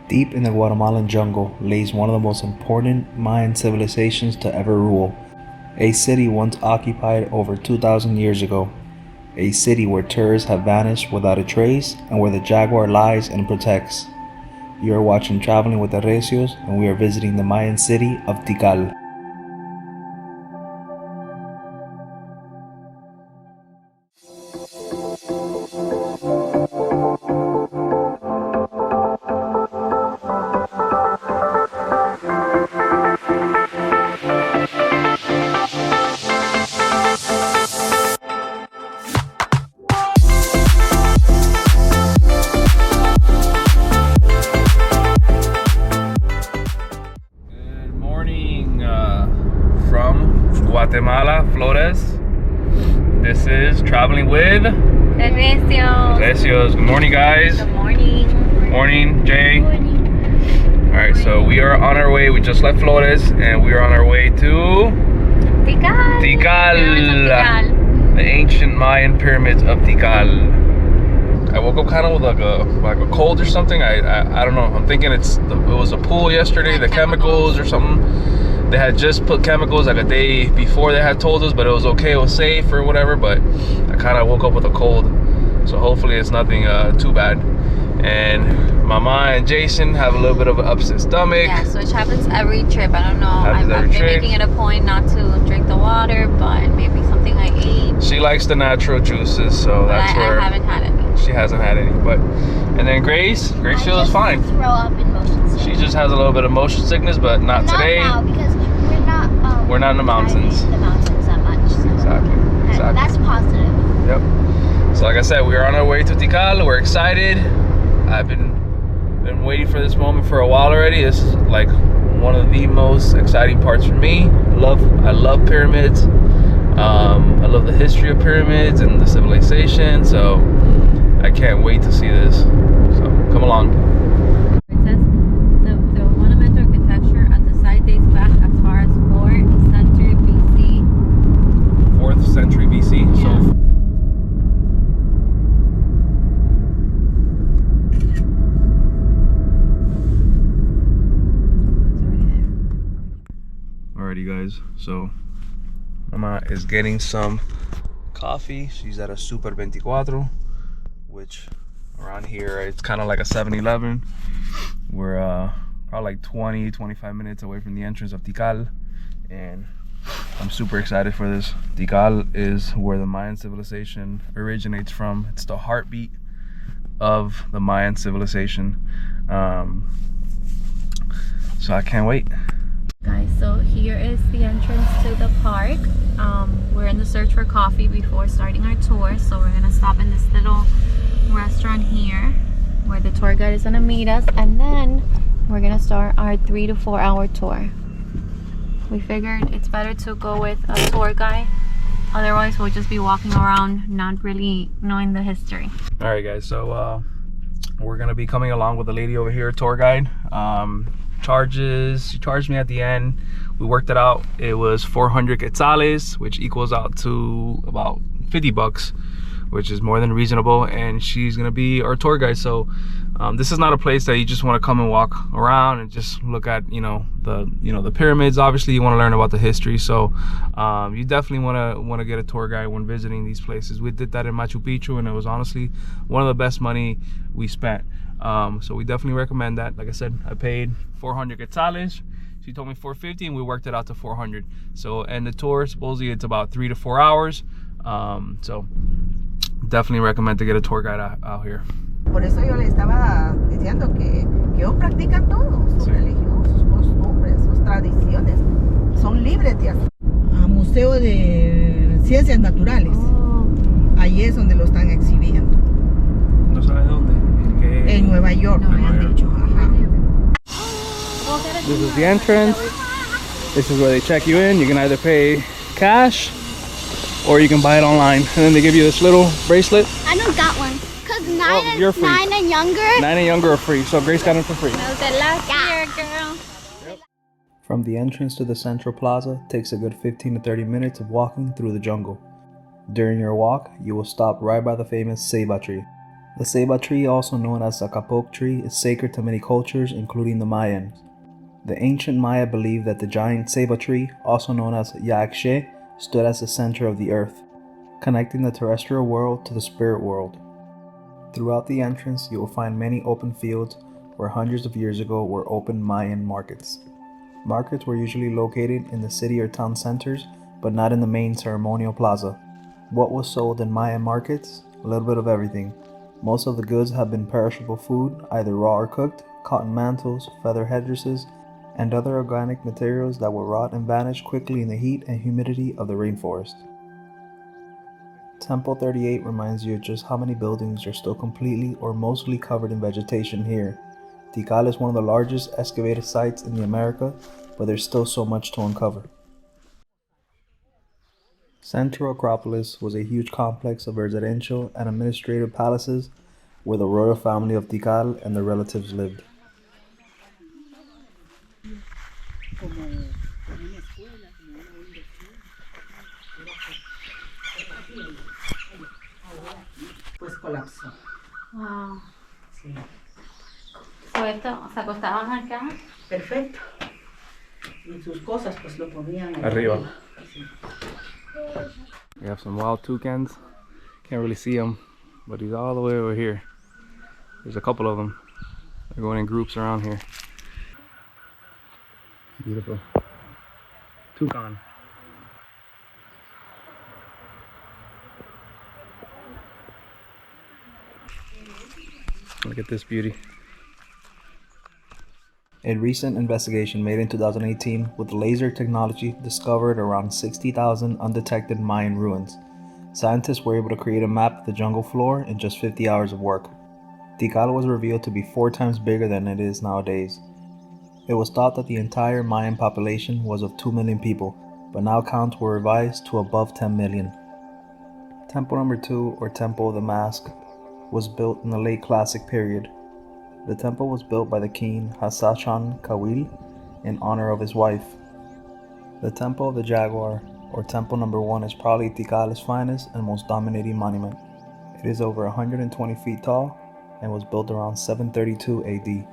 Deep in the Guatemalan jungle lays one of the most important Mayan civilizations to ever rule. A city once occupied over 2,000 years ago. A city where tourists have vanished without a trace and where the jaguar lies and protects. You are watching Traveling with the Recios, and we are visiting the Mayan city of Tikal. Guatemala, Flores. This is Traveling with the Recios. Good morning, guys. Good morning. Morning, Jay. Good morning. All right, so we are on our way. We just left Flores, and we are on our way to Tikal. Tikal, the ancient Mayan pyramids of Tikal. I woke up kind of with like a cold or something. I don't know. I'm thinking it was a pool yesterday, the chemicals or something. They had just put chemicals like a day before they had told us, but it was okay, it was safe or whatever, but I kind of woke up with a cold, so hopefully it's nothing too bad. And Mama and Jason have a little bit of an upset stomach. Yes, which happens every trip. I don't know. I've been making it a point not to drink the water, but maybe something I ate. She likes the natural juices, so that's where I haven't had any. She hasn't had any, but and then Grace feels fine. Throw up in motion sickness. She just has a little bit of motion sickness, but not today. Not now, because we're not in the mountains. The mountains that much. So. Exactly. That's positive. Yep. So like I said, we are on our way to Tikal. We're excited. I've been waiting for this moment for a while already. This is like one of the most exciting parts for me. I love pyramids. I love the history of pyramids and the civilization. So I can't wait to see this. So come along. It says the monumental architecture at the site dates back as far as 4th century BC. 4th century BC. Yeah. So alrighty, guys. So Mama is getting some coffee. She's at a Super 24, which around here it's kind of like a 7-Eleven. We're probably like 20-25 minutes away from the entrance of Tikal, and I'm super excited for this. Tikal is where the Mayan civilization originates from. It's the heartbeat of the Mayan civilization. So I can't wait. Guys, so here is the entrance to the park. We're in the search for coffee before starting our tour, so we're gonna stop in this little restaurant here where the tour guide is gonna meet us, and then we're gonna start our 3 to 4 hour tour. We figured it's better to go with a tour guide, otherwise we'll just be walking around not really knowing the history. All right, guys, so we're gonna be coming along with the lady over here, tour guide. She charged me at the end. We worked it out. It was 400 quetzales, which equals out to about 50 bucks, which is more than reasonable. And she's gonna be our tour guide. So this is not a place that you just want to come and walk around and just look at the pyramids. Obviously you want to learn about the history, so you definitely want to get a tour guide when visiting these places. We did that in Machu Picchu, and it was honestly one of the best money we spent. So we definitely recommend that. Like I said, I paid 400 quetzales. She told me 450, and we worked it out to 400. So, and the tour, supposedly it's about 3 to 4 hours. So definitely recommend to get a tour guide out here. Por eso yo le estaba diciendo que ellos practican todo, su religión, sus costumbres, sus tradiciones. Son libres de hacer. Museo de Ciencias Naturales. Ahí es donde lo están exhibiendo. ¿No sabes dónde? En Nueva York, me han dicho. Ajá. This is the entrance. This is where they check you in. You can either pay cash or you can buy it online. And then they give you this little bracelet. I don't got one. Because you're free. 9 and younger. 9 and younger are free. So Grace got it for free. That was it last year, girl. From the entrance to the central plaza takes a good 15 to 30 minutes of walking through the jungle. During your walk, you will stop right by the famous ceiba tree. The ceiba tree, also known as the kapok tree, is sacred to many cultures, including the Mayans. The ancient Maya believed that the giant ceiba tree, also known as Yaakshe, stood as the center of the earth, connecting the terrestrial world to the spirit world. Throughout the entrance, you will find many open fields where hundreds of years ago were open Mayan markets. Markets were usually located in the city or town centers, but not in the main ceremonial plaza. What was sold in Mayan markets? A little bit of everything. Most of the goods have been perishable food, either raw or cooked, cotton mantles, feather headdresses, and other organic materials that will rot and vanish quickly in the heat and humidity of the rainforest. Temple 38 reminds you of just how many buildings are still completely or mostly covered in vegetation here. Tikal is one of the largest excavated sites in the America, but there's still so much to uncover. Central Acropolis was a huge complex of residential and administrative palaces where the royal family of Tikal and their relatives lived. Pues colapsó. Wow. Sí. So esto, se acostaban acá. Perfecto. Y sus cosas pues lo ponían Arriba. Sí. We have some wild toucans. Can't really see them, but he's all the way over here. There's a couple of them. They're going in groups around here. Beautiful. Toucan. Look at this beauty. A recent investigation made in 2018 with laser technology discovered around 60,000 undetected Mayan ruins. Scientists were able to create a map of the jungle floor in just 50 hours of work. Tikal was revealed to be 4 times bigger than it is nowadays. It was thought that the entire Mayan population was of 2 million people, but now counts were revised to above 10 million. Temple number 2, or Temple of the Mask, was built in the late Classic period. The temple was built by the king Hasachan Kawil in honor of his wife. The Temple of the Jaguar, or Temple number 1, is probably Tikal's finest and most dominating monument. It is over 120 feet tall and was built around 732 AD.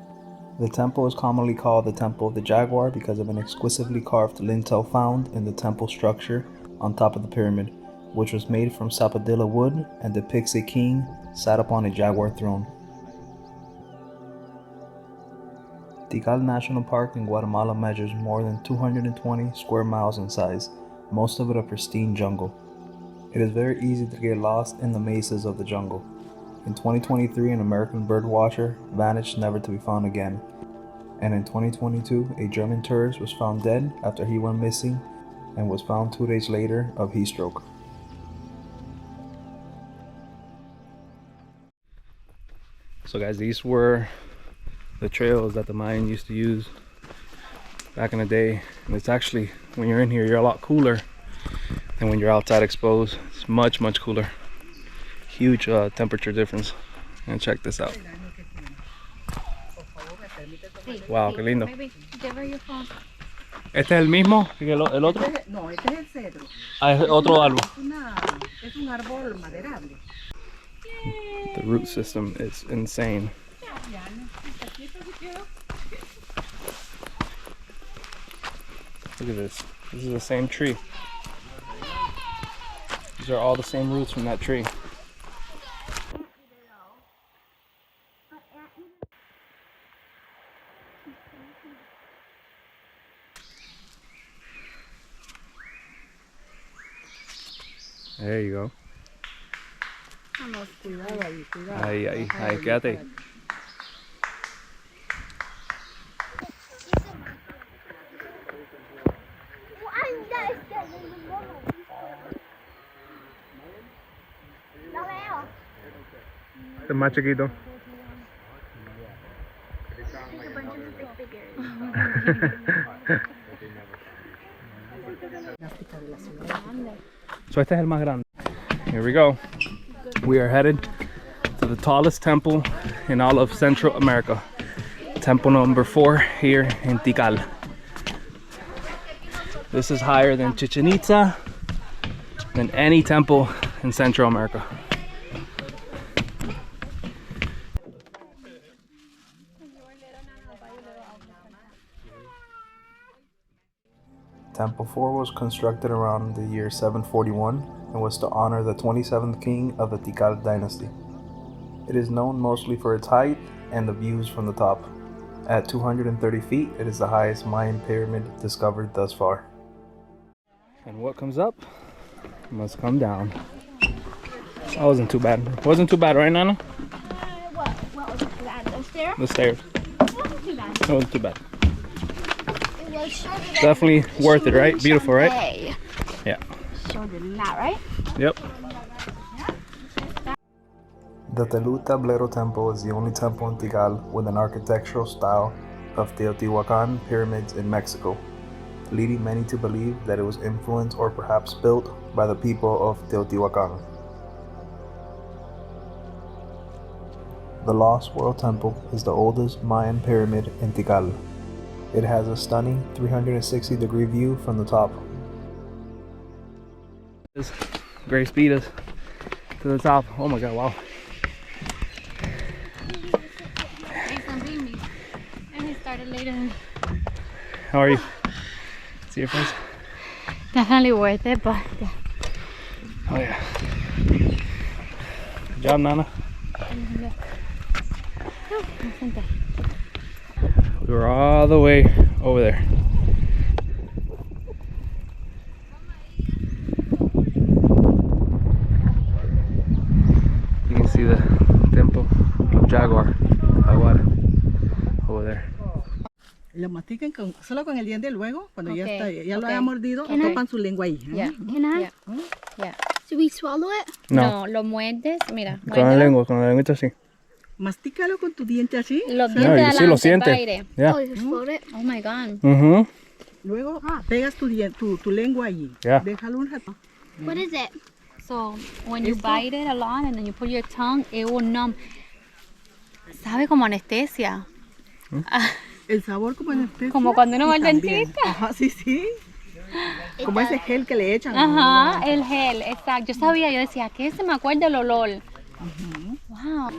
The temple is commonly called the Temple of the Jaguar because of an exquisitely carved lintel found in the temple structure on top of the pyramid, which was made from sapodilla wood and depicts a king sat upon a jaguar throne. Tikal National Park in Guatemala measures more than 220 square miles in size, most of it a pristine jungle. It is very easy to get lost in the mazes of the jungle. In 2023, an American bird watcher vanished never to be found again. And in 2022, a German tourist was found dead after he went missing and was found 2 days later of heat stroke. So guys, these were the trails that the Mayan used to use back in the day. And it's actually, when you're in here, you're a lot cooler than when you're outside exposed. It's much, much cooler. Huge temperature difference. And check this out. Wow, qué lindo. Maybe give her your phone. ¿Este es el mismo que el otro? No, este es el cedro. Ah, es otro árbol. Es un árbol maderable. The root system is insane. Look at this. This is the same tree. These are all the same roots from that tree. There you go. Ahí, ahí, ahí, quédate. Este es más chiquito. So este es el más grande. Here we go. We are headed to the tallest temple in all of Central America. Temple number 4 here in Tikal. This is higher than Chichen Itza, than any temple in Central America. Temple 4 was constructed around the year 741 and was to honor the 27th king of the Tikal dynasty. It is known mostly for its height and the views from the top. At 230 feet, it is the highest Mayan pyramid discovered thus far. And what comes up must come down. That wasn't too bad. Wasn't too bad, right, Nana? What was that? The stairs? The stairs. It wasn't too bad. That wasn't too bad. It was shorter than Definitely worth it, right? Beautiful, right? Hey. Yeah. Shorter than that, right? Yep. The Telu Tablero Temple is the only temple in Tikal with an architectural style of Teotihuacan pyramids in Mexico, leading many to believe that it was influenced or perhaps built by the people of Teotihuacan. The Lost World Temple is the oldest Mayan pyramid in Tikal. It has a stunning 360-degree view from the top. Great speed us to the top. Oh my god, wow. And he started later. How are you? See your face? Definitely worth it, but yeah. Oh yeah. Good job, Nana. We were all the way over there. You can see the temple of Jaguar, Jaguar, over there. Lo mastican solo con el diente luego, cuando ya Okay, está, ya lo okay. haya mordido, Can I? topan su lengua ahí. Yeah. Can I? Yeah. Yeah. Should we swallow it? No, No, lo muerdes, mira. con la lengüita así. Mastícalo con tu diente así. Los No, dientes you sí lo adelante, siente. baile. Yeah. Oh, you just float it? Oh my god. Mm-hmm. Luego pegas tu lengua allí. Yeah. Déjalo un rato. What is it? So, when you Esto- bite it a lot and then you put your tongue, it will numb. Sabe como anestesia. El sabor como anestesia. Como cuando uno va y al también. dentista. Ajá, sí, sí. Como ese gel que le echan. Ajá, el gel, exacto. Yo sabía, yo decía, ¿qué se me acuerda el olor? Wow.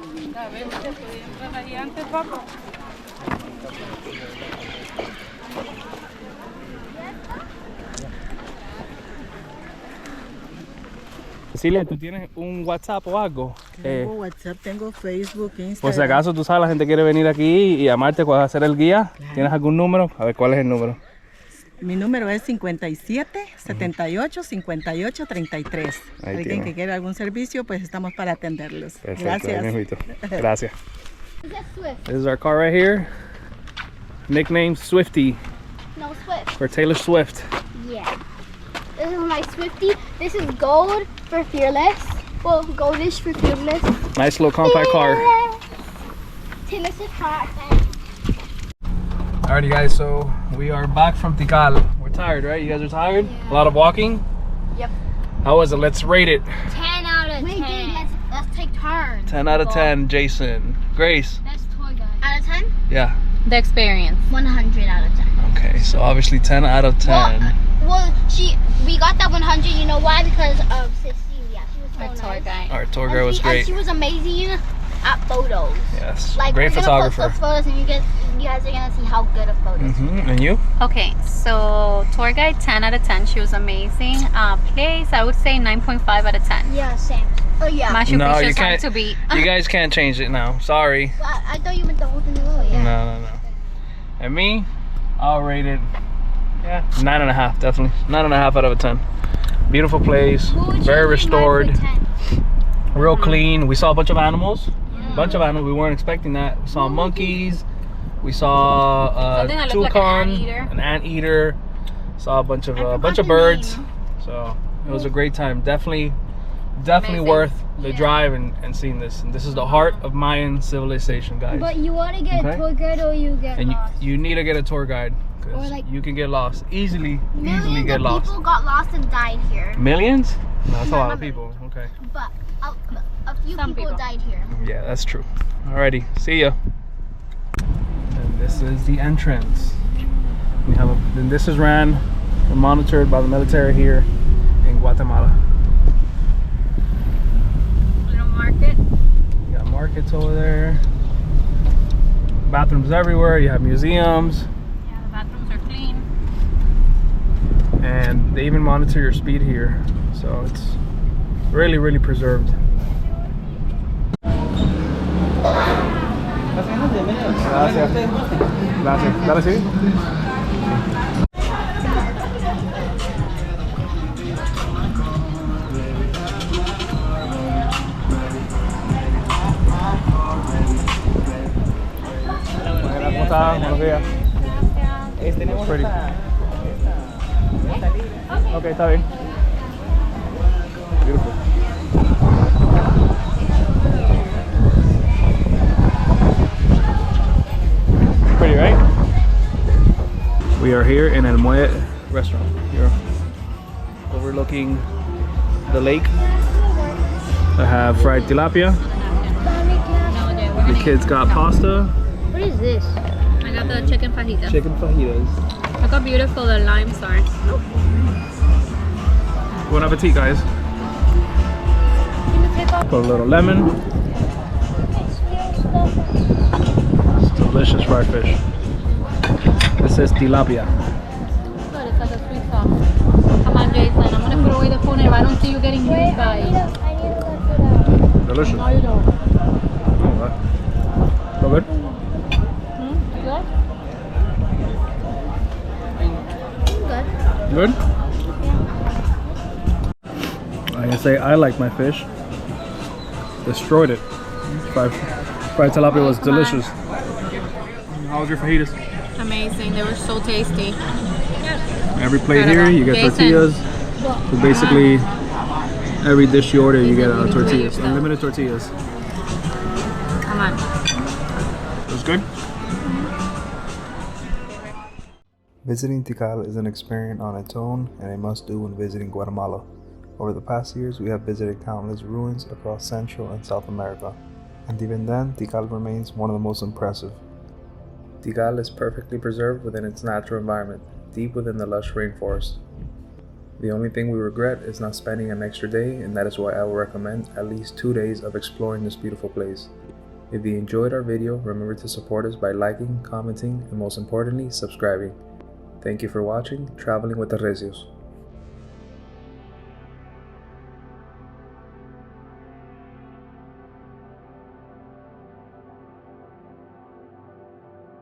Cecilia, ¿tú tienes un WhatsApp o algo? Tengo WhatsApp, tengo Facebook, Instagram. Por si acaso tú sabes, la gente quiere venir aquí y llamarte para hacer el guía. ¿Tienes algún número? A ver, ¿cuál es el número? Mi número es 57 78 58 33. Ahí Alguien tiene. que quiera algún servicio, pues estamos para atenderlos. Perfecto, Gracias. ahí mismito. Gracias. Is that Swift? This is our car right here. Nicknamed Swifty No, Swift. for Taylor Swift. Yeah. This is my Swifty. This is gold for fearless. Well, goldish for fearless. Nice little compact car. Taylor Swift car. Alrighty guys, so we are back from Tikal. We're tired, right? You guys are tired? A lot of walking? Yep. How was it? Let's rate it. 10 out of 10. Wait, dude, let's take turns. 10 out of 10, Jason. Grace? That's tour guide. Out of 10? Yeah. The experience. 100 out of 10. Okay, so obviously 10 out of 10. Well, we got that 100. You know why? Because of Cecilia. She was so Our nice. tour guide. Our tour guide was And great. she was amazing at photos. Yes, Like, great we're gonna post photographer. those photos, and you guys are gonna see how good of photos. And you? Okay, so tour guide 10 out of 10. She was amazing. Place, I would say 9.5 out of 10. Yeah, same. Oh yeah. Machu No, Picchu you is hard can't. to beat. You guys can't change it now. Sorry. I thought you meant the whole thing. Oh yeah. No. And me, I'll rate it, 9.5, definitely. 9.5 out of a 10. Beautiful place, What would you very rate restored, mine for 10? real clean. We saw a bunch of animals. We weren't expecting that. We saw monkeys. We saw Something that looked like an anteater. an anteater. Saw a bunch of I forgot bunch of the birds. name. So it was a great time. Definitely Amazing. worth the drive and seeing this. And this is the heart of Mayan civilization, guys. But you want to get Okay. a tour guide or you get And lost. you need to get a tour guide because Or like- you can get lost easily Millions get of lost. people got lost and died here. Millions? No, that's a No, lot not of people. Okay. But a few Some people people. died here. Yeah, that's true. Alrighty, see ya. And this is the entrance. We have and this is ran and monitored by the military here in Guatemala. Little market. You got markets over there. Bathrooms everywhere. You have museums. Yeah, the bathrooms are clean. and they even monitor your speed here, so it's really, really preserved. Gracias. Gracias. Dale, sí. ¿Cómo está? Buenos días. Tenemos Pretty. esta línea. Ok, está bien. Beautiful. Pretty, right? We are here in El Muelle restaurant. Here, overlooking the lake. I have fried tilapia. The kids got pasta. What is this? I got the chicken fajita. Chicken fajitas. Look how beautiful the limes are. Bon appetit, guys. Put a little lemon. It's delicious fried fish. This is tilapia. Good, it's like a sweet sauce. Come on, Jason. I'm gonna put away the phone if I don't see you getting used by it. Delicious. No, you don't. So good? Good? Good? Like I say, I like my fish. Destroyed it. Fried tilapia was delicious. How was your fajitas? Amazing. They were so tasty. Every plate here, you get Jason. tortillas. So basically, every dish you order, you get tortillas. Stuff. Unlimited tortillas. Come on. It was good? Visiting Tikal is an experience on its own and a must-do when visiting Guatemala. Over the past years, we have visited countless ruins across Central and South America, and even then, Tikal remains one of the most impressive. Tikal is perfectly preserved within its natural environment, deep within the lush rainforest. The only thing we regret is not spending an extra day, and that is why I will recommend at least 2 days of exploring this beautiful place. If you enjoyed our video, remember to support us by liking, commenting, and most importantly, subscribing. Thank you for watching Traveling with the Recios.